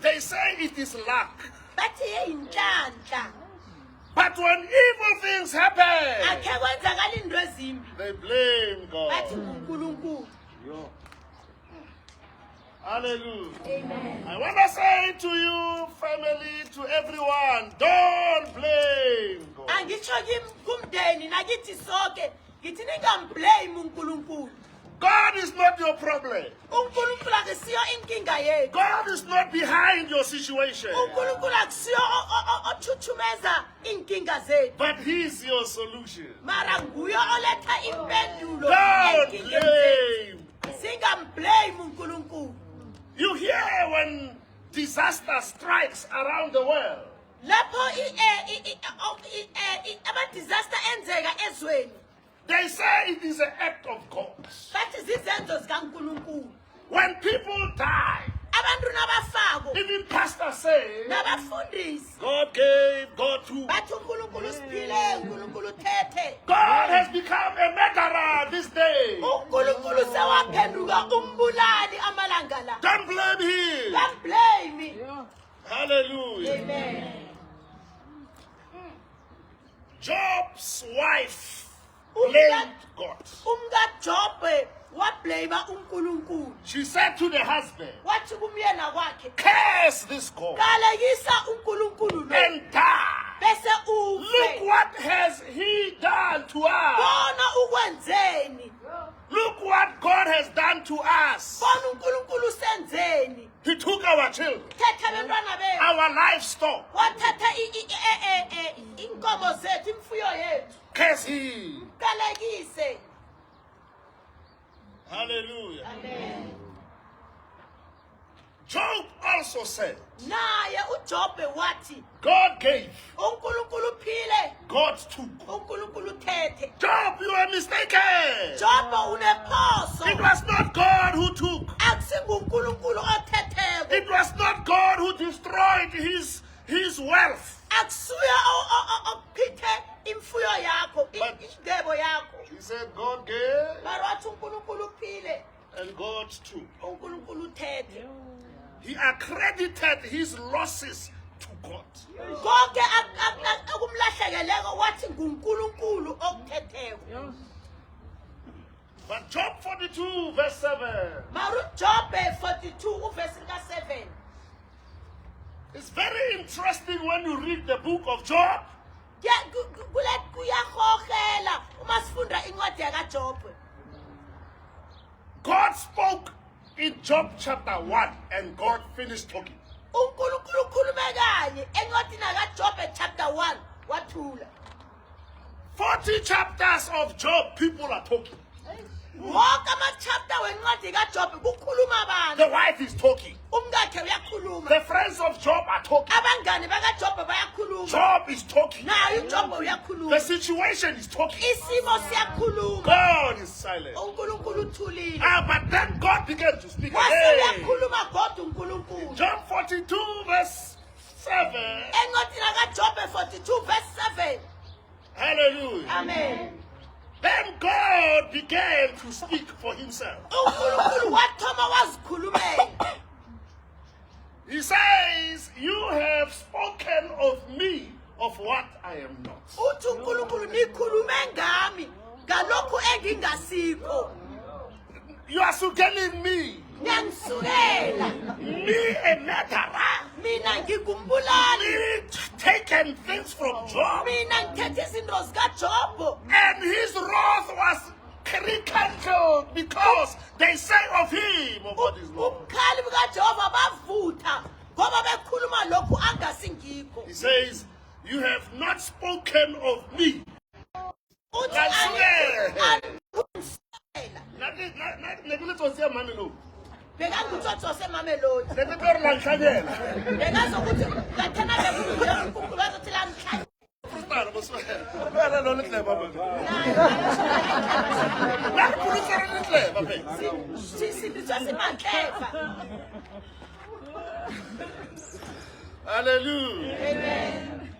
They say it is luck. bathi yeyinhlanhla But when evil things happen, akhe kwenzakala into ezimbi they blame bathi God. nguNkulunkulu. Hallelujah. Amen. I want to say to you, family, to everyone, don't blame God. Angitsho kumndeni nakithi sonke ngithi ningamblame uNkulunkulu. God is not your problem. uNkulunkulu akusiyo inkinga yethu. God is not behind your situation. uNkulunkulu akusiyo othuthumeza inkinga zethu. But He's your solution. Mara nguye oletha impendulo Don't enkingeni zethu. blame. Singamblame uNkulunkulu. You hear when disaster strikes around the world. Lapho ama-disaster enzeka ezweni They say it is an act of God. bathi zizenzo zikaNkulunkulu. When people die, Abantu nabafako even pastors say, nabafundisi God gave, God took. bathi uNkulunkulu siphile, uNkulunkulu uthethe. God has become a murderer this day. uNkulunkulu sewaphenduka umbulali amalanga la. Don't blame Him. Don't blame me. Hallelujah. Amen. Job's wife blamed God. UmkaJobe wablame uNkulunkulu. She said to the husband, Wathi kumyena kwakhe, curse this God kalekisa uNkulunkulu lo and die. bese Look ufe. what has He done to us. Bona ukwenzeni. Look what God has done to us. Bona uNkulunkulu senzeni. He took our children, Thetha abantwana bethu. our livestock. Wathatha inkomo zethu, imfuyo yethu. Curse Him. Kalekise. Hallelujah. Amen. Job also said, Naye uJobe wathi, God gave, uNkulunkulu uphile, God took. uNkulunkulu uthethe. Job, you are mistaken. Jobe unephoso. It was not God who took. AkusinguNkulunkulu othetheko. It was not God who destroyed his wealth. Akusuye ophithe imfuyo yakho, indebo yakho. He said God gave Mara wathi uNkulunkulu uphile, and God took. uNkulunkulu uthethe. He accredited his losses to God. Konke akumlahlekeleko wathi nguNkulunkulu okuthetheko. But Job 42 verse 7 Mara uJobe 42 uvesi ka7. is very interesting when you read the book of Job. Kuyahohela uma sifunda incwadi yakaJobe. God spoke in Job chapter 1 and God finished talking. uNkulunkulu ukhulume kanye encwadini yakaJobe chapter 1 wathula. 40 chapters of Job, people are talking. Wonke ama-chapter wencwadi kaJobe kukhuluma abantu. The wife is talking. Umkakhe uyakhuluma. The friends of Job are talking. Abangani bakaJobe bayakhuluma. Job is talking. Naye uJobe The uyakhuluma. situation is talking. Isimo siyakhuluma. God is silent. uNkulunkulu uthulile. But then God began to speak Wase again. uyakhuluma kodwa uNkulunkulu. Job 42 verse 7. Encwadini kaJobe 42 verse 7. Hallelujah. Amen. Then God began to speak for himself. uNkulunkulu wathoma wazikhulumela. He says, you have spoken of me of what I am not. Uthi uNkulunkulu nikhulume ngami ngalokhu engingasikho. You are sugeling me. Ngiyanisukela. Me a murderer. Mina ngikumbulali. Me taken things from Job. Mina ngithethe izinto zikaJobe. And his wrath was rekindled because they say of him of what is not. Ubukhali bukaJehova bavutha ngoba bekhuluma lokhu angasingikho. He says, you have not spoken of me. Uthi Ngiyanisukela. angikhulumela. Bekangitsotso seMamelodi. Bekazokuthi Ngathena bekunkulu bazothi la mhlanje. Sisindiswa simantlefa. Hallelujah. Amen.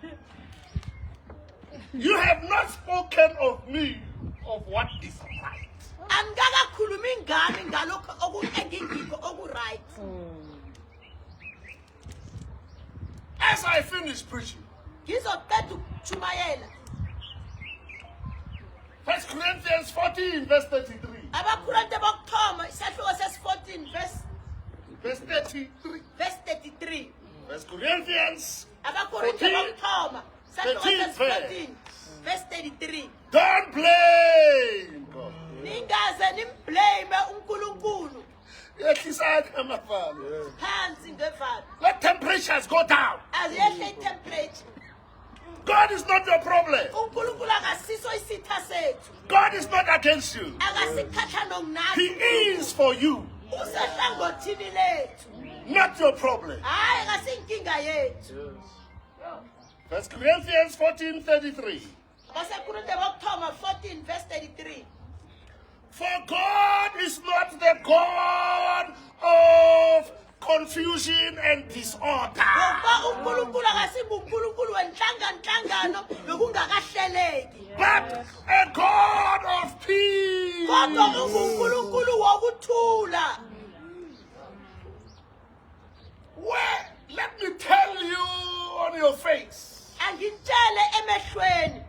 You have not spoken of me of what is right. Angakakhulumi ngami ngalokho engingikho okuright. As I finish preaching, Ngizoqeda ukujumayela. 1 Corinthians 14, verse 33. Abakorinte bokuthoma isahluko ses-14 Verse 33. verse 33. 1 Corinthians Abakorinte 14, bokuthoma isahluko 13 ses-14 verse 33. don't blame God. Ningaze nimblame uNkulunkulu Yehlisani amavalo. phansi ngevalo. Let temperatures go down. Aziyehle i-temperature. God is not your problem. uNkulunkulu akasiso isitha sethu. God is not against you. Akasikhathano He kunathi. is for you, Usehlangothini lethu. not your problem. Hayi akasinkinga yethu. 1 Corinthians 14:33. Abasekorinte bokuthoma 14 verse 33. For God is not the God of confusion and disorder, Ngoba uNkulunkulu akasinguNkulunkulu wenhlangano bekungakahleleki. but a God of peace. Kodwa unguNkulunkulu wokuthula. Where, let me tell you on your face, Angitshele emehlweni.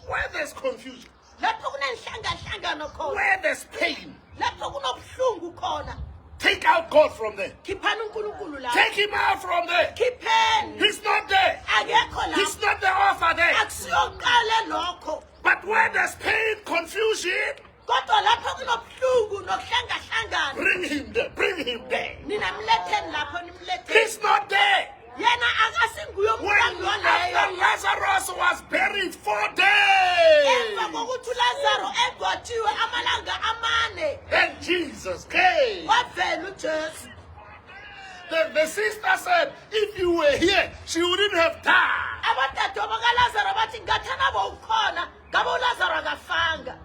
where there's confusion, Lapho kunenhlangano khona. where there's pain, Lapho kunobuhlungu khona. take out God from there. Khiphani uNkulunkulu la. Take him out from there. Khipheni. He's not there. Akekho He's la. not the author there. Akusiyoqale lokho. But where there's pain, confusion, Kodwa lapho kunobuhlungu nokuhlangahlangana. bring him there. Bring him there. Nina mletheni lapho nimletheni. He's not there. Yena akasinguye When umqambi after waleyo. Lazarus was buried 4 Emva days, kokuthi uLazaro egwathiwe amalanga amane. then Jesus came. Wavela uJesu. The sister said, if you were here, she wouldn't have died. Abadade bakaLazaro bathi ngathana bowukhona, ngabe uLazaro akafanga.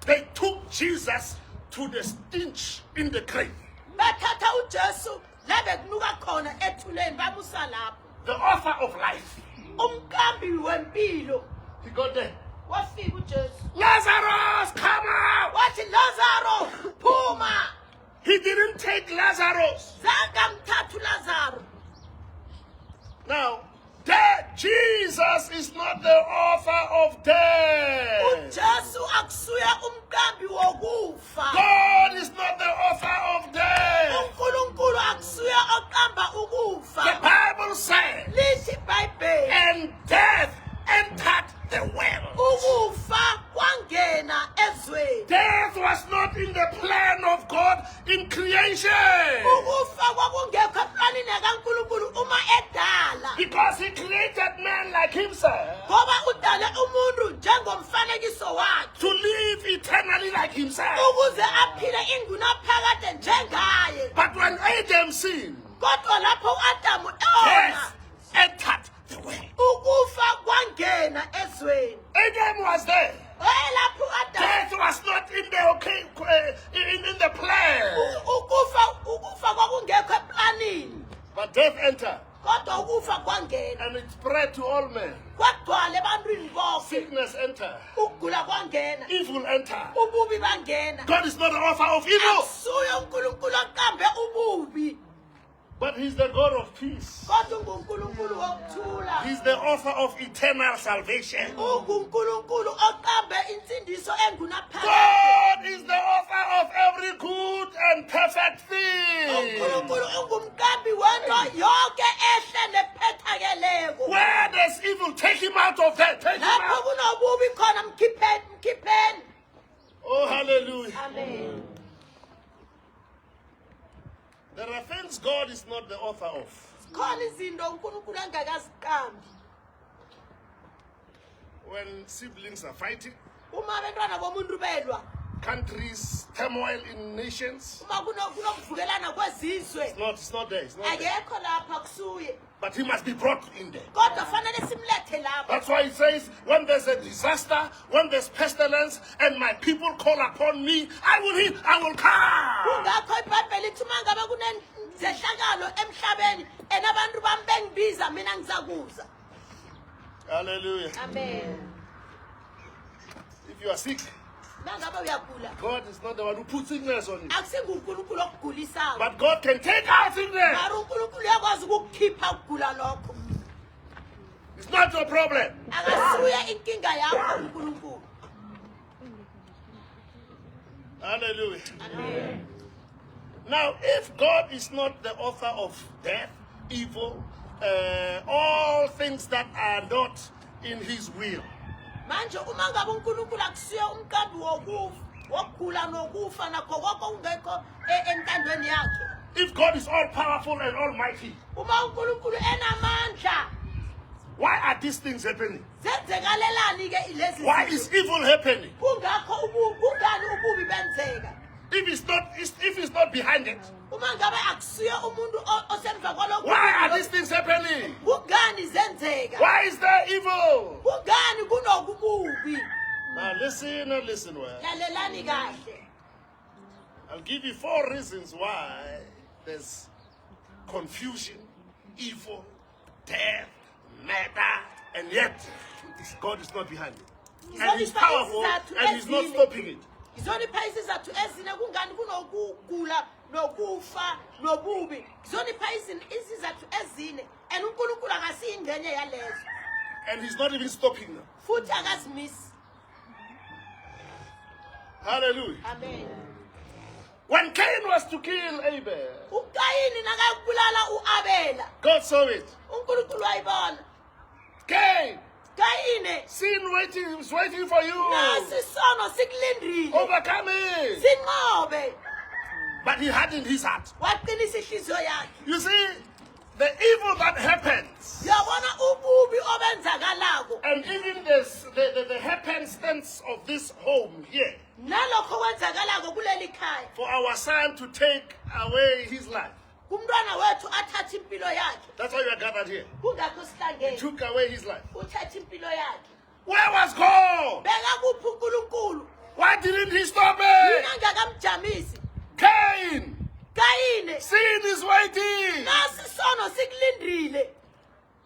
They took Jesus to the stench in the grave. Bathatha uJesu la bekunuka khona ethuleni bamusa lapho. The author of life. Umqambi wempilo He got there. wafika uJesu. Lazarus, come out! Wathi Lazaro phuma. He didn't take Lazarus. Zange amthatha uLazaro. Now, death, Jesus is not the author of death. uJesu akusuye umqambi wokufa. God is not the author of death. uNkulunkulu akusuye oqamba The ukufa. Bible says, Lithi iBhayibheli and death entered the world. ukufa kwangena ezweni. Death was not in the plan of God in creation. Ukufa kwakungekho eplanini kaNkulunkulu uma edala. Because he created man like himself Ngoba udale umuntu njengomfanekiso wakhe to live eternally like himself. ukuze aphile ingunaphakade njengaye. But when Adam sinned, Kodwa lapho uAdamu eona death entered the world. ukufa kwangena ezweni. Adam was there. Lapho uAdamu Death was not in the plan. ukufa kwakungekho eplanini. But death entered Kodwa ukufa kwangena. and it spread to all men. Kwagcwala ebantwini bonke. Sickness entered. Ukugula kwangena. Evil entered. Ububi bangena. God is not the author of evil, Akusuye uNkulunkulu oqambe ububi. but he's the God of peace. Kodwa unguNkulunkulu wokuthula. He's the author of eternal salvation. UNkulunkulu oqambe insindiso engunaphakade. God is the author of every good and perfect thing. uNkulunkulu ungumqambi wento yonke ehle nephethakeleyo. Where there's evil, take him out of that. Take him Lapho out. kunobubi khona mkhipheni. Oh, hallelujah. Amen. There are things God is not the author of. Khona izinto uNkulunkulu angakaziqambi. When siblings are fighting, Uma abantwana bomuntu belwa, countries, turmoil in nations, uma kunokuvukelana kwezizwe, it's not there. It's not there. akekho lapha kusuye. But he must be brought in there. Kodwa fanele simlethe lapha. That's why it says, when there's a disaster, when there's pestilence, and my people call upon me, I will come. Ngakho iBhayibheli lithi uma ngabe kunezehlakalo emhlabeni enabantu bami bengibiza mina ngizakuza. Hallelujah. Amen. If you are sick, Mangabe uyagula. God is not the one who puts sickness on you. AkusinguNkulunkulu okugulisayo. But God can take out sickness. Mara uNkulunkulu uyakwazi ukukhipha ukugula lokho. It's not your problem. Akasuye inkinga yakho uNkulunkulu. Hallelujah. Amen. Now, if God is not the author of death, evil, all things that are not in his will, Manje uma ngabe uNkulunkulu akusiye umqambi wokugula nokufa nakho konke ungekho entandweni yakhe. if God is all powerful and almighty, Uma uNkulunkulu enamandla, why are these things happening? zenzekalelani ke lezi Why zinto? is evil happening? Kungakho kungani ububi benzeka? If it's not behind it, Uma ngabe akusiye umuntu osemva kwalokho. why are these things happening? Kungani zenzeka? Why is there evil? Kungani kunokububi? Now listen well. Lalelani kahle. I'll give you 4 reasons why there's confusion, evil, death, murder, and yet God is not behind it. And he's powerful and he's not stopping it. Ngizonipha isizathu ezine kungani kunokugula nokufa nobubi. Ngizonipha isizathu ezine and uNkulunkulu akasiyingxenye yalezo. And he's not even stopping them. Futhi akazimisi. Hallelujah. Amen. When Cain was to kill Abel, uKayini nakabulala uAbela. God saw it. uNkulunkulu wayibona. Cain, Kayini sin is waiting for you. nasi sono sikulindrile. Overcome it. Sinqobe. But he hardened his heart. Waqinisa inhliziyo yakhe. You see, the evil that happens, Uyabona ububi obenzakalako. and even the happenstance of this home here, Nalokho kwenzakalako kuleli khaya. for our son to take away his life. Umntwana wethu athatha impilo yakhe. That's why we are gathered here. Kungakho sihlangene. Took away his life. Uthatha impilo yakhe. Where was God? Beka kuphi uNkulunkulu? Why didn't he stop it? Yena ngakamjamisi. Cain, Kayini sin is waiting. nasi sono sikulindrile.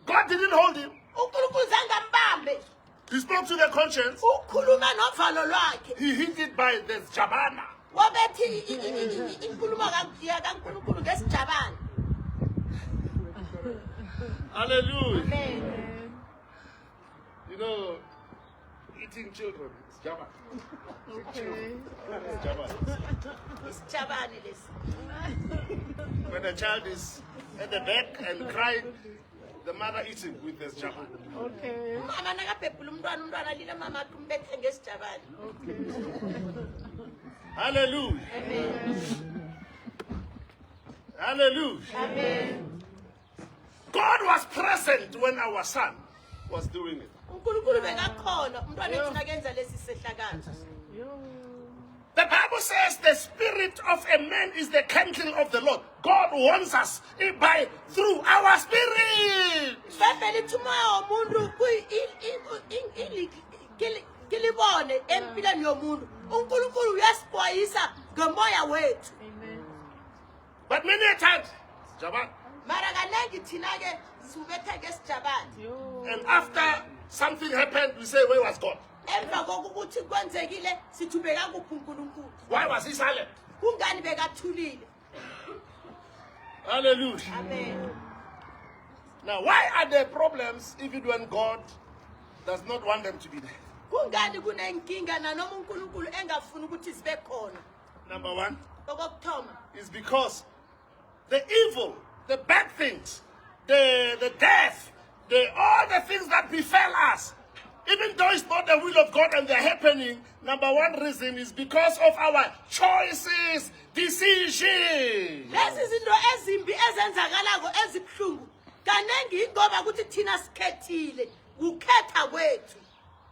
God didn't hold him. uNkulunkulu zangambambe. He spoke to the conscience. Ukhuluma novalo lwakhe. He hinted by the Jabana. Wabethi inkulumo kaNkulunkulu ngesijabane. Hallelujah. Amen. You know, eating children is Jabana. It's Jabana. Isijabane lesi. When a child is at the back and crying, the mother eats it with this Jabana. Umama nakabhebhula umntwana alile mama athi umbethe ngesijabane. Hallelujah. Amen. Hallelujah. Amen. God was present when our son was doing it. uNkulunkulu bekakhona umntwana wethu nakenza lesi sehlakalo. The Bible says the spirit of a man is the candle of the Lord. God wants us through our spirit. Bebhele ithi umoya womuntu kilibone empilweni yomuntu. uNkulunkulu uyasibuyisa ngomoya wethu. But many times, Jabana, Mara kanengi thina ke subethe ngesijabane. and after something happened, we say, where was God? Emva kokuthi kwenzekile sithi ubeka kuphi uNkulunkulu. Why was he silent? Kungani bekathulile? Hallelujah. Amen. Now, why are there problems even when God does not want them to be there? Kungani kunenkinga nanoma uNkulunkulu engafuni ukuthi sibe khona? Number 1 Okuthoma is because the evil, the bad things, the death, all the things that befell us, even though it's not the will of God and they're happening, number 1 reason is because of our choices, decisions. lezi zinto ezimbi ezenzakalako ezibhlungu kanengi ingoba ukuthi thina sikhethile ukhetha kwethu.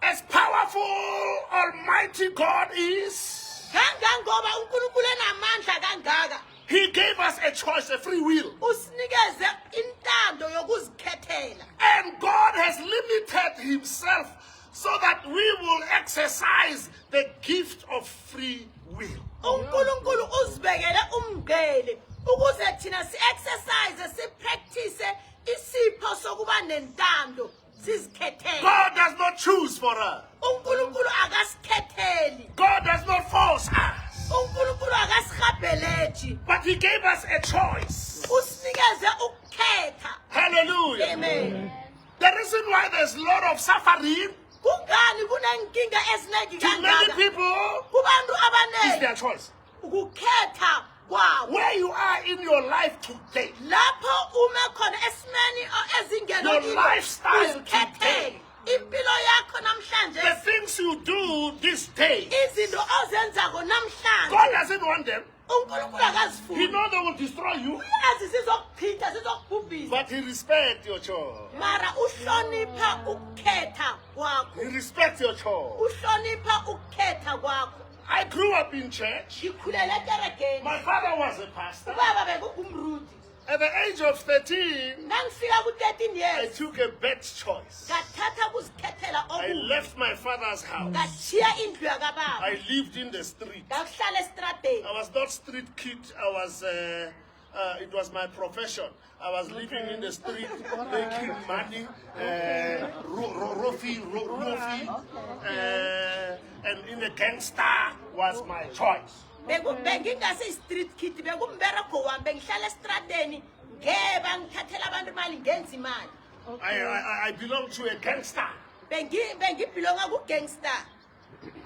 As powerful, almighty God is, Kangangoba uNkulunkulu enamandla kangaka he gave us a choice, a free will. usinikeze intando yokuzikhethela. And God has limited himself so that we will exercise the gift of free will. uNkulunkulu uzibekele umngcele ukuze thina si-exercise si-practice isipho sokuba nentando sizikhethele. God does not choose for us. uNkulunkulu akasikhetheli. God does of suffering kungani kunenkinga eziningi to many kangaka people kubantu is abaningi their choice. ukukhetha kwabo Where you are in your life today, lapho ume khona esimeni ezingeno Your kilo, lifestyle uzikhethele. today. Impilo yakho the namhlanje things you do this day, izinto ozenzako namhlanje God doesn't want them. uNkulunkulu He akazifuni knows they will destroy you, uyazi sizokuchitha sizokubhubhisa but He respects your choice. mara uhlonipha ukukhetha kwakho He respects your choice. uhlonipha ukukhetha kwakho I grew up in church. ngikhulele ekerekeni My father was a pastor. ubaba bekungumrudi At the age of 13, nangifika ku-13 I years took a bad choice. ngathatha ukuzikhethela I okubi left my father's house. ngashiya indlu yakababa I lived in the street. ngakuhlala esitradeni I was not street kid. I was. It was my profession. I was living in the street, making money, roofing, and in a gangster was my choice. bengingase-street kid bekumbereko wami bengihlala esitradeni ngeba ngithathela abantu imali ngenza imali I belong to a gangster. bengibhilonga kugangster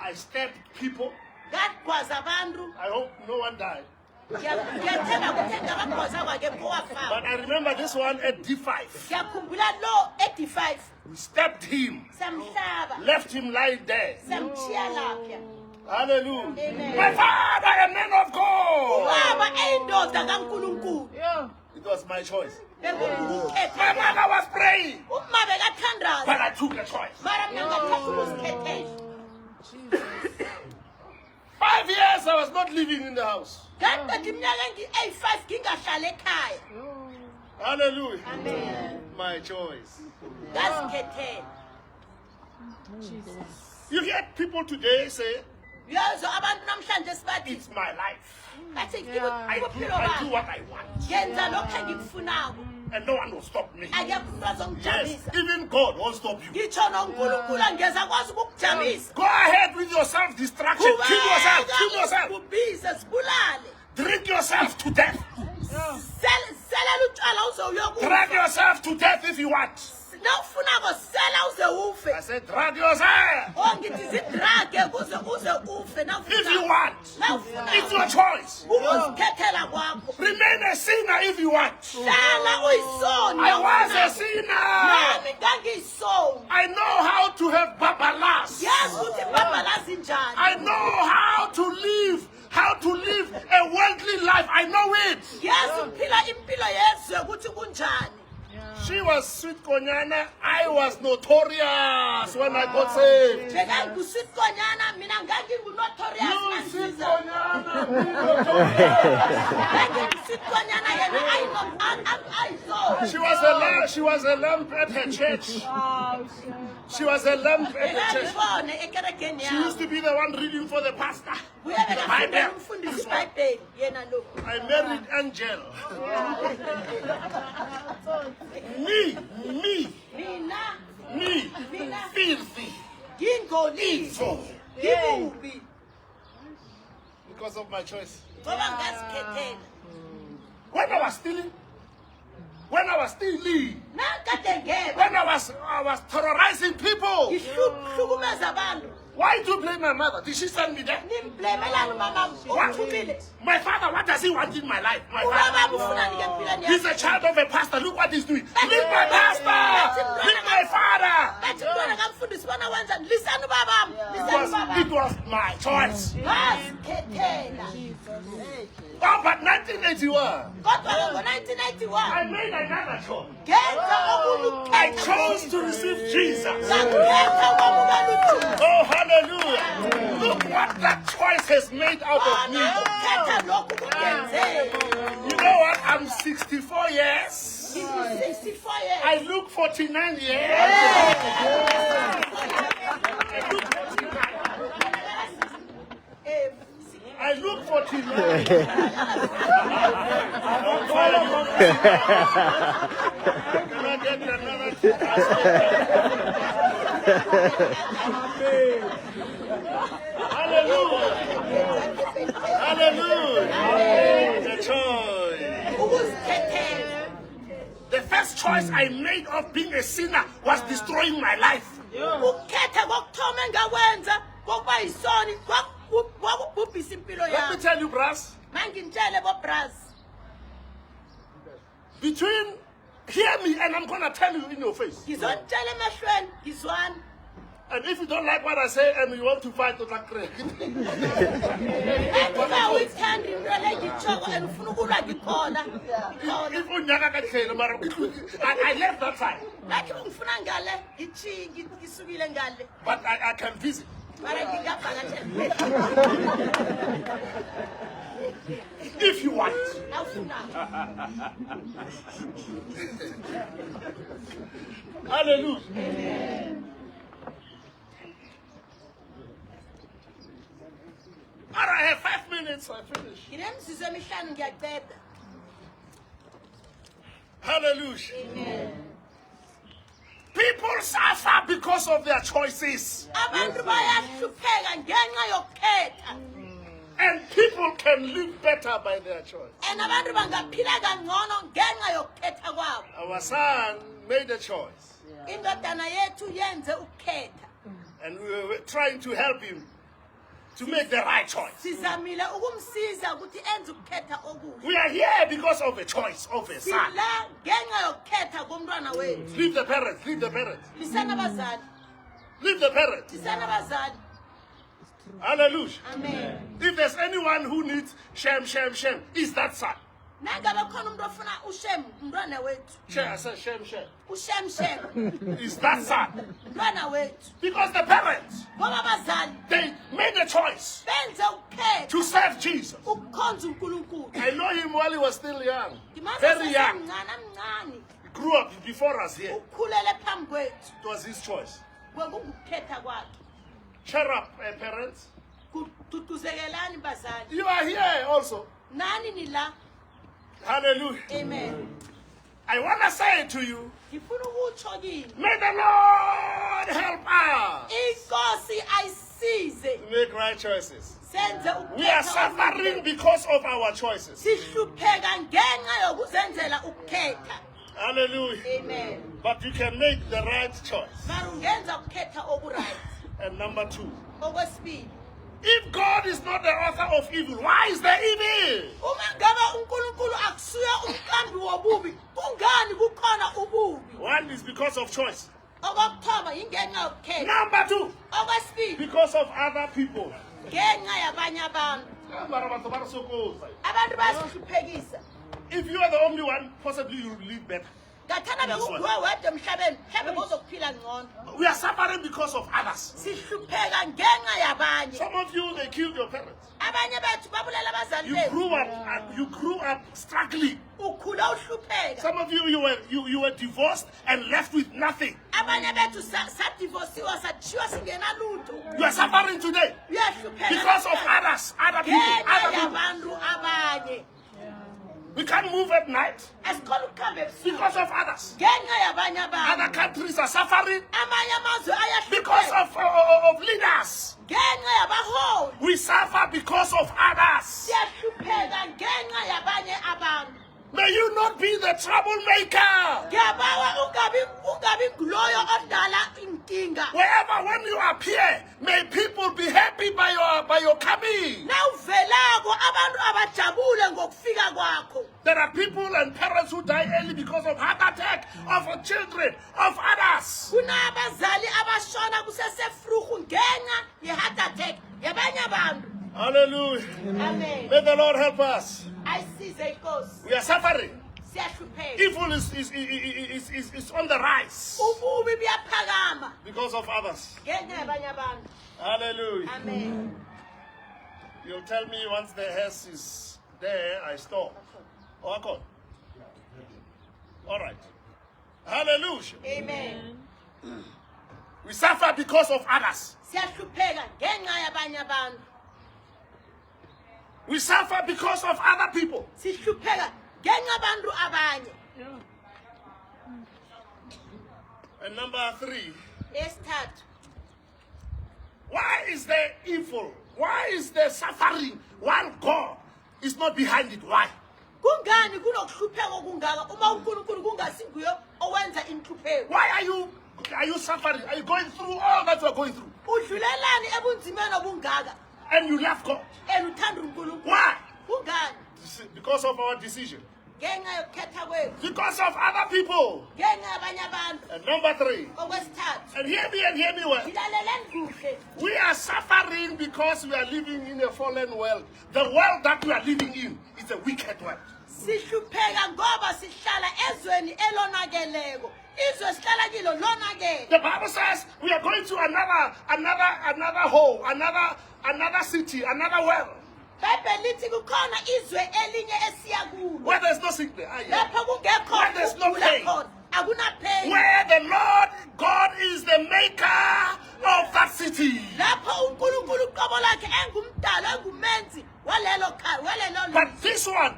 I stabbed people. ngagwaza abantu I hope no one died. ngiyathemba ukuthi ngabagwaza kwake mpowafayo But I remember this one at D5. ngiyakhumbula lo e-D5 We stabbed him, samhlaba left him lying there. samshiya lapha Hallelujah. Amen. My father, a man of God. ubaba eyindoda kankulunkulu It was my choice. My bekungukukhetha mother was praying, uma but bekathandaza I took a choice. mara mina ngathatha ukuzikhethela 5 years I was not living in the house. ngaqeda iminyaka eyi-5 ngingahlala ekhaya Hallelujah. amen My choice. ngazikhethela You hear people today say, uyezwa abantu namhlanje sibathi it's my life. bathi I ubuphilo do bami what I want. ngenza lokhu engikufunako And no one will stop me. akekho umuntu Yes, azongijamisa even God won't stop you. ngitsho nonkulunkulu angeza kwazi ukukujamisa Go ahead with your self-destruction. Kill yourself. Kill yourself. ubhise sibulale Drink yourself to death. selela utshwala uze uyokufa Drag yourself to death if you want. nawufunako sela uze ufe I said, drag yourself ngithi zidrage uze ufe if you want. It's your choice. ukuzikhethela kwakho Remain a sinner if you want. hlala uyisoni I was a sinner. nami ngangiyisoni I know how to have babalas. yazi ukuthi babalazi njani I know how to live a worldly life. I know it. yazi ukuphila impilo yezwe ukuthi kunjani She was sweet Konyana. I was notorious when I got saved. bekanguswitkonyana mina ngangingunotorious You sweet mansiza Konyana, be notorious. nganginguswitkonyana yena ayizoni She was a lamp at her church. She was a lamp at the church. bekangibone ekerekeni She used yami to be the one reading for the pastor. uye bekafundela umfundisi ibhayibheli yena lo I married Angel. Me, mina filthy. ngingcolile So, ngibubi because of my choice. ngoba ngazikhethela When I was stealing, when I was stealing, nakade ngeba when I was terrorizing people, ngihlukumeza abantu why do you blame my mother? Did she send me there? nimblemelani umama uthumile My father, what does he want in my life? My ubaba father, ufunani ngempilweni he's a child of a pastor. Look what he's doing. Leave my pastor. Leave my father. bathi mntwana kamfundisi bona wenzani lisani ubabami lisani Because it ubabami was my choice. ngazikhethela Oh, but 1981, kodwa-ke ngo-1991 I made another choice. ngenza okunye I ukukhetha chose to receive Jesus. ngakhetha kwamukela uJesu Oh, hallelujah. Look what that choice has made out of me. ukukhetha lokhu kungenzeka You know what? I'm 64 years. ngiyi-64 years I look 49 years. I look 49. Don't follow me. Can I get another Hallelujah. Hallelujah. The choice. ukuzikhethela The first choice I made of being a sinner was destroying my life. ukukhetha kokuthoma engakwenza kokuba yisoni kwakubhubhisa impilo Let me yami. tell you, brass. Mangintshele bobras. Between, hear me, and I'm going to tell you in your face. Ngizontshela emehlweni ngizwana. And if you don't like what I say and you want to fight, don't agree. Uma uyithanda into le ngitshoko and ufuna ukulwa ngikhona. If unyaka kahlelo, mara I left that side, Lathi ungifuna ngale ngisukile ngale. but I can visit. Mara ngingabhakashela. If you want. Awufuna. Hallelujah. All right, I have 5 minutes, I finish. Nginemzuzu emihlanu ngiyaqeda. Hallelujah. People suffer because of their choices. Abantu bayahlupheka ngenxa yokukhetha. And people can live better by their choice. And abantu bangaphila kangcono ngenxa yokukhetha kwabo. Our son made a choice. Indodana yethu yenze ukukhetha. And we were trying to help him to make the right choice. Sizamile ukumsiza ukuthi enze ukukhetha okuhle. We are here because of a choice of a son. Sila ngenxa yokukhetha komntwana wethu. Leave the parents, leave the parents, Lisana abazali, leave the parents. lisana abazali. Hallelujah. Amen. If there's anyone who needs shem, is that son. Nangabe khona umuntu ofuna ushem umntwana wethu. Shem, I said shem. Ushem. Is that son. Umntwana wethu. Because the parents, Ngoba abazali they made a choice benze ukukhetha to serve Jesus. ukukhonza uNkulunkulu. I know him while he was still young. Ngimazi Very young. asemncane amncane. He grew up before us here. Ukhulele phambi kwethu. It was his choice. Kwakungukukhetha kwakhe. Cheer up, parents. Kududuzekelani bazali. You are here also. Nani ni la? Hallelujah. Amen. I want to say to you, Ngifuna ukutsho kini. may the Lord help us Inkosi ayisize to make right choices. senze ukukhetha. We are suffering because of our choices. Sihlupheka ngenxa yokuzenzela ukukhetha. Hallelujah. Amen. But you can make the right choice. Mara ungenza ukukhetha okuright. And number 2, Okwesibili. if God is not the author of evil, why is there evil? Uma ngabe uNkulunkulu akusuya umqambi wobubi, kungani kukhona ububi? One is because of choice. Okokuthoma ingenxa yokukhetha. Number 2, Okwesibili because of other people. ngenxa yabanye abantu. Abantu bayasihluphekisa. If you are the only one, possibly you will live better. Ngathana bekukuwe wedwa emhlabeni, mhlawumbe bozokuphila ngcono. We are suffering because of others. Sihlupheka ngenxa yabanye. Some of you, they killed your parents. Abanye bethu babulala abazali You bethu. grew up struggling. Ukhula uhlupheka. Some of you were divorced and left with nothing. Abanye bethu sadivosiwa sathiwa singenalutho. You are suffering today Uyahlupheka because of namhlanje. other people. Ngenxa yabantu abanye. We can't move at night Asikhona ukuhamba ebusuku. because of others. Ngenxa yabanye abantu. Other countries are suffering Amanye amazwe because ayahlupheka. of leaders. Ngenxa yabaholi. We suffer because of others. Siyahlupheka ngenxa yabanye abantu. May you not be the troublemaker. Ngiyabawa ungabi nguloyo odala inkinga. Wherever when you appear, may people be happy by your coming. Nawuvelako abantu abajabule ngokufika kwakho. There are people and parents who die early because of heart attack, of children, of others. Kunabazali abashona kusesefruhu ngenxa ye-heart attack yabanye abantu. Hallelujah. Amen. May the Lord help us. Ayisize inkosi. We are suffering. Siyahlupheka. Evil is on the rise Ububi buyaphakama because of others. ngenxa yabanye abantu. Hallelujah. Amen. You'll tell me once the house is there, I stop. Oh, I call. All right. Hallelujah. Amen. We suffer because of others. Siyahlupheka ngenxa yabanye abantu. We suffer because of other people. Sihlupheka ngenxa yabantu abanye. And number 3, Esithathu. why is there evil? Why is there suffering while God is not behind it? Why? Kungani kunokuhlupheka okungaka uma uNkulunkulu kungasinguye owenza inhlupheko? Why are you Are you suffering? Are you going through all that you are going through? Udlulelani ebunzimeni obungaka And you love God. eluthanda uNkulunkulu. Why? Kungani? Because of our decision. Ngenxa yokukhetha kwethu. Because of other people. Ngenxa yabanye abantu. And number 3. Okwesithathu. And hear me well. Ngilaleleni kuhle. We are suffering because we are living in a fallen world. The world that we are living in is a wicked world. Sihlupheka ngoba sihlala ezweni elonakeleko. Izwe sihlala kilo lonakele. The Bible says we are going to another hole, another city, another world. Bhayibheli lithi kukhona izwe elinye esiya kulo. Where there's no sickness. Lapho kungekho Where there's no ukugula pain. khona. Akunapheni. Where the Lord God is the maker of that city. Lapho uNkulunkulu uqobo lakhe engumdala engumenzi walelo khaya walelo. But this one,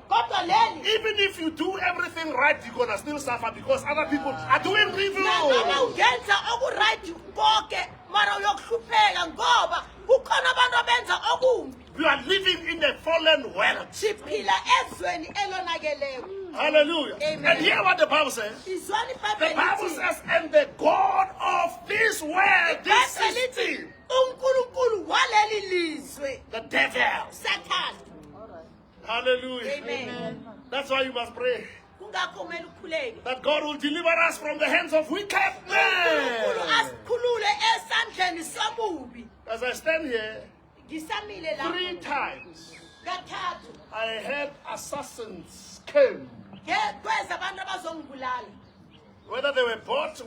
Kodwa leli even if you do everything right, you're gonna still suffer because other people are doing noma evil. ungenza okuright konke mara uyokuhlupheka ngoba kukhona abantu abenza okumbi. We are living in a fallen world. Siphila ezweni elonakeleko. Hallelujah. Amen. And hear what the Bible says. Izwani The iBhayibheli Bible lithi. says, and the God of this world, this iBhayibheli system, lithi uNkulunkulu waleli lizwe the devil. Satan. Hallelujah. Amen. That's why you must pray. Kungakho kumele ukhuleke. That God will deliver us from the hands of wicked uNkulunkulu men. asikhulule esandleni sobubi. As I stand here, Ngisamile 3 la. times Kathathu. I had assassins came. Kweza abantu abazongibulala. Whether they were bought,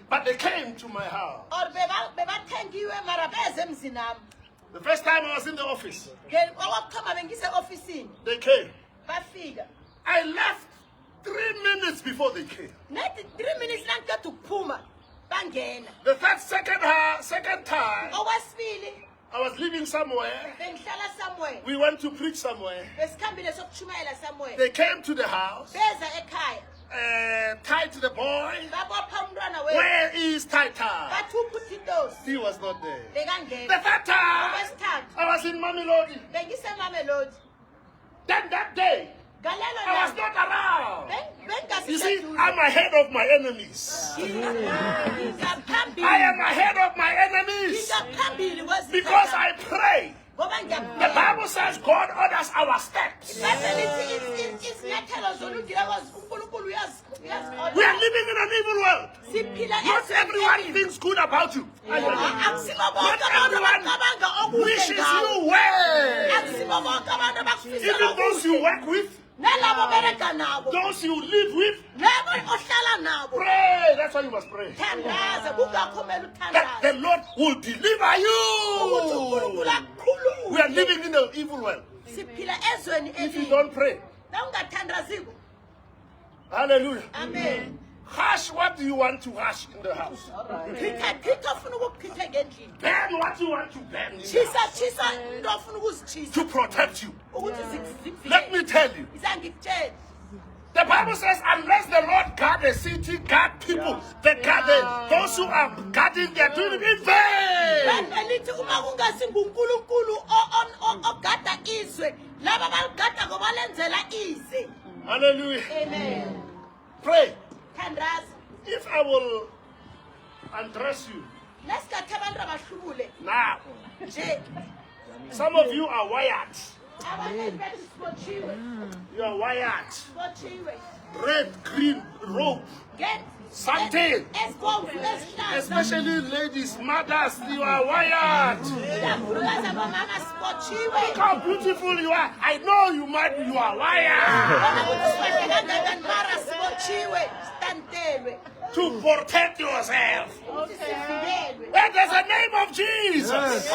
but they came to my house. Or bebathengiwe mara beze emzini nami. The first time I was in the office, Owakuthoma bengise ofisini. they came. Bafika. I left 3 minutes before they came. Nethi 3 minutes langiqeda ukuphuma bangena. The second time, Okwesibili I was living somewhere. bengihlala somewhere. We went to preach somewhere. Besikhambile sokuchumayela somewhere. They came to the house, Beza ekhaya. tied the boy. Babopha umntwana wethu. Where is Titan? Bathi uphutha intosi. He was not there. Bekangena. The third time, Okwesithathu I was in Mamelodi. bengisemamelodi. Then that day, Galelo I was not around. You see, bengasiseduze. I'm ahead of my enemies. Ngiphambili. I am ahead of my enemies Ngiphambili kwezithathu. because I pray. Ngoba The ngiyabheka. Bible says God orders our steps. iBhayibheli lithi izinyathelo zolungile uNkulunkulu uyazi. We are living in an evil world. Siphila Not ezweni everyone elibi. thinks good about you. Akusibo Not bonke abantu everyone abacabanga okuhle wishes ngawe. you well. Akusibo bonke abantu abakufisa Even those you work with, nalabo obereka nabo. those you live with, Labo ohlala nabo. pray. That's why you must pray. Thandaza kungakho kumele That the uthandaze. Lord will deliver Ukuthi uNkulunkulu you. akukhulule. We are living in an evil world. Siphila ezweni If you elibi. don't pray, Na ungathandaziko. hallelujah. Amen. Hush what do you want to hush in the house. Khitha ufuna ukukhitha ngendlini. Burn what you want to burn in the Chisa house into ofuna ukuzichisa to protect you. ukuthi Let me zikuvikele. tell you. Isangikutshela. The Bible says, unless the Lord guard a city, guard people, those who are guarding, they are doing it in vain. Bhayibheli lithi uma kungasi nguNkulunkulu ogada izwe, laba baligada ngoba lenzela ize. Hallelujah. Amen. Pray. Thandaza. If I will undress you Lesikhathi abantu abahlubule now, nje. some of you are wired. Abantu bethu sibotshiwe. You are wired. Sibotshiwe. Red, green, rope. Get Something. esibomvu esihlaza. Especially ladies, mothers, you are wired. Ikakhulukazi abamama sibotshiwe. Look how beautiful you are. I know you are wired. Bona ukuthi sibahle kangaka mara sibotshiwe. Sitantelwe. To protect yourself. Ukuthi sivikelwe. And there's a name of Jesus.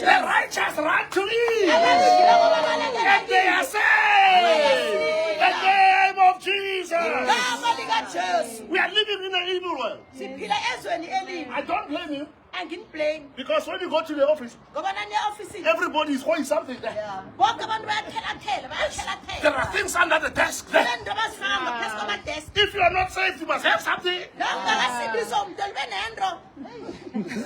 The righteous run to it. And they are saved. The name of Jesus. Igama likaJesu. We are living in an evil world. Siphila ezweni elibi. I don't blame you. Anginiblame. Because when you go to the office, Ngoba nani e-ofisini. everybody is holding something there. Bonke abantu bayathela-thela, There are bayathela-thela. things under the desk there. Kunento abazifaka ngaphansi kwamadesk. If you are not saved, you must have something. La ungakasindiswa umuntu libe nento.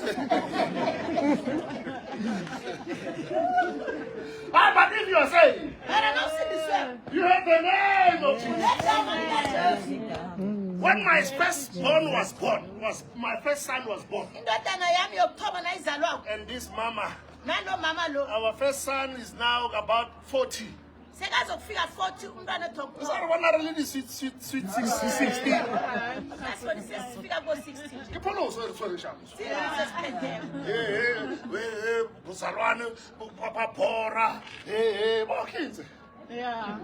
But if you are saved, Mara nawusindiswe. you have the name of Jesus. Igama likaJesu. When my firstborn was born, my first son was born, indodana yami yokuthoma nayizalwako and this mama, nalo mama lo our first son is now about 40. sekazokufika 40 umntwana Is that ethokuthoma one really sweet 16? nasibona sesifika ko-16 Ke pholo so re tshwere shamo. sesipheteko Buzalwane, papa pora, bakitse. Yeah.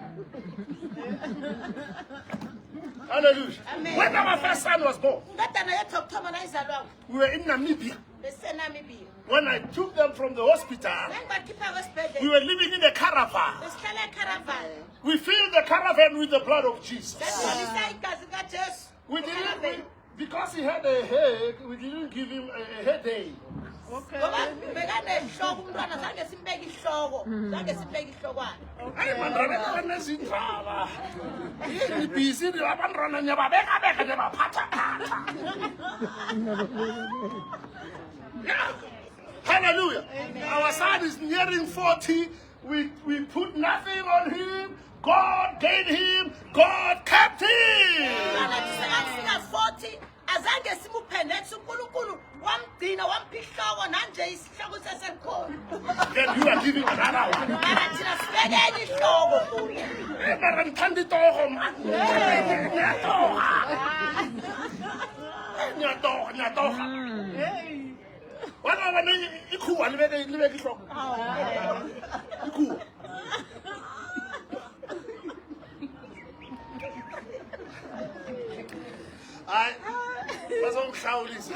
Hallelujah. Amen. When our first son was born, indodana yethu yokuthoma nayizalwako we were in Namibia. besenamibia When I took them from the hospital, nangibakhipha we kwesibhedlela were living in a caravan. besihlala ecaravan We filled the caravan with the blood of Jesus. sesibonisa igazi kajesu We didn't, because he had a head, we didn't give him a headache. Okay. ngoba bekanehloko umntwana zange simbeke ihloko zange simbeke ihlokwana Hey, man, nezindaba. Yini busy abantwana nyababeka beka nyabaphatha phatha. Yeah. Hallelujah. Our son is nearing 40. We put nothing on him. God gave him. God kept him. umntwana sekafika 40 azange simuphe nethi unkulunkulu wamgcina wampha ihloko nanje isihloko seselikhona Then you are giving another one. mara thina sibeke enye ihloko kuye Hey, mara ngithanda itoho, man. Ngiyatoha. Ngiyatoha. Hey. Wena wena ikhuwa libeke ihloko. Ikhuwa. Hayi. Bazongihlawulisa.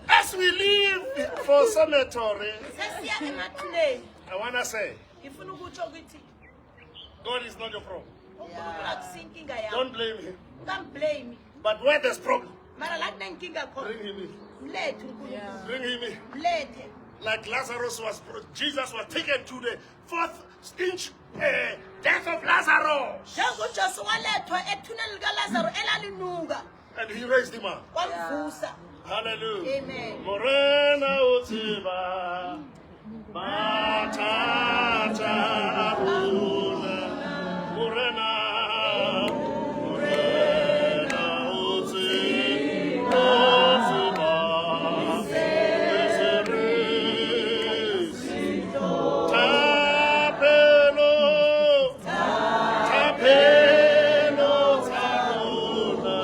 As we leave for cemetery, sesiya emathuneni I want to say, ngifuna ukutsho ukuthi God is not your problem. unkulunkulu akusiyo inkinga yakho Don't blame him. ungamblame But where there's problem, mara la kunenkinga khona bring him in. mlethe unkulunkulu Bring him in. mlethe Like Lazarus Jesus was taken to the fourth inch death of Lazarus. njengojesu walethwa ethuneni likalazaro elalinuka And he raised him up. wamvusa Hallelujah. amen Morena utiba, batata abuna. Morena, morena utiba, tapelo, tapelo, tapuna.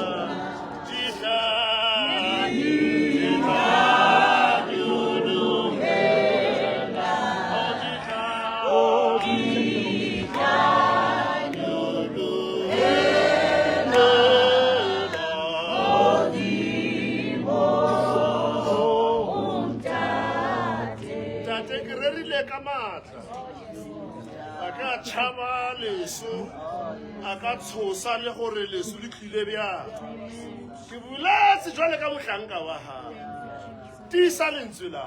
Tate ke rerile ka matla a ka tšhaba leso a ka tshosa le gore leso le tlile bjang ke buletse jwale ka mohlanka wa gago tiisa lentswe la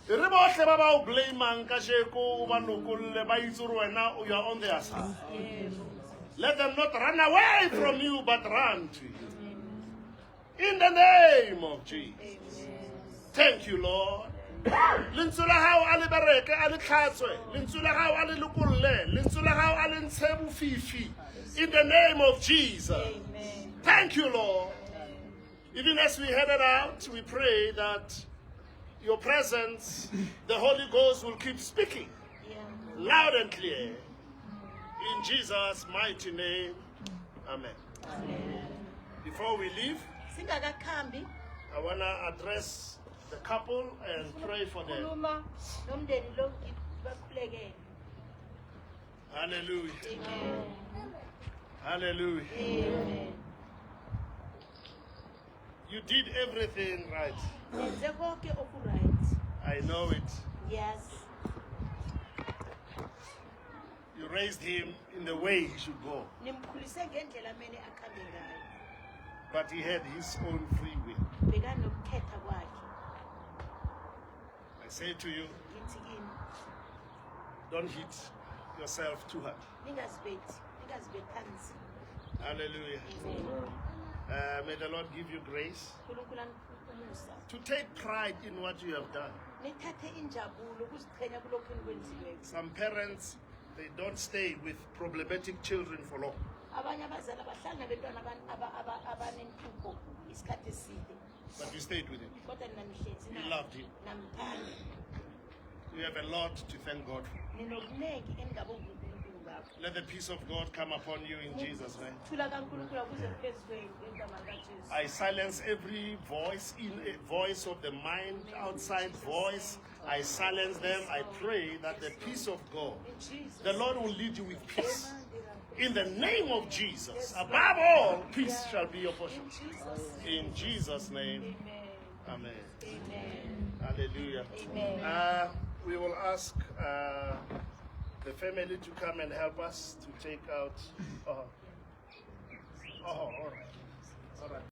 gago re botlhe ba ba o blamang ka sheko ba nokolle ba itse gore wena you are on their side. Let them not run away from you but run to you in the name of Jesus. Thank you, Lord. Lentswe la gago a le bereke a le tlhatswe, lentswe la gago a le lokolle, lentswe la gago a le ntshe bofifi in the name of Jesus. amen Thank you, Lord. Even as we headed out, we pray that your presence, the Holy Ghost, will keep speaking yeah. loud and clear. In Jesus' mighty name, amen. Before we leave, singakakhambi I want to address the couple and pray for them. khuluma nomndeni lo bakhulekele Hallelujah. amen Hallelujah. amen You did everything right. nenze konke okuright I know it. yes You raised him in the way he should go, nimkhulise ngendlela amene akhambe ngayo but he had his own free will. bekanokukhetha kwakhe I say to you, ngithi kini don't hit yourself too hard. ningazibethanisi Hallelujah. amen May the Lord give you grace unkulunkulu umusa to take pride in what you have done. nithathe injabulo ukuziqhenya kulokhu enikwenziweyo Some parents They don't stay with problematic children for long. abanye abazali abahlali nabantwana abanenhlupho isikhathi eside But you stayed with him. kodwa ninamhlezi You loved him. namthanda You have a lot to thank God for. ninokuningi engingabonga uNkulunkulu ngakho Let the peace of God come upon you in Jesus' name. thula kaNkulunkulu akuze phezu kwenu ngegamani kaJesu I silence every voice, in a voice of the mind, outside voice. I silence them. I pray that the peace of God, in Jesus the Lord will lead you with peace. In the name of Jesus, above all, peace shall be your portion. In Jesus' name, amen amen. amen Hallelujah. amen We will ask the family to come and help us to take out. All right. All right.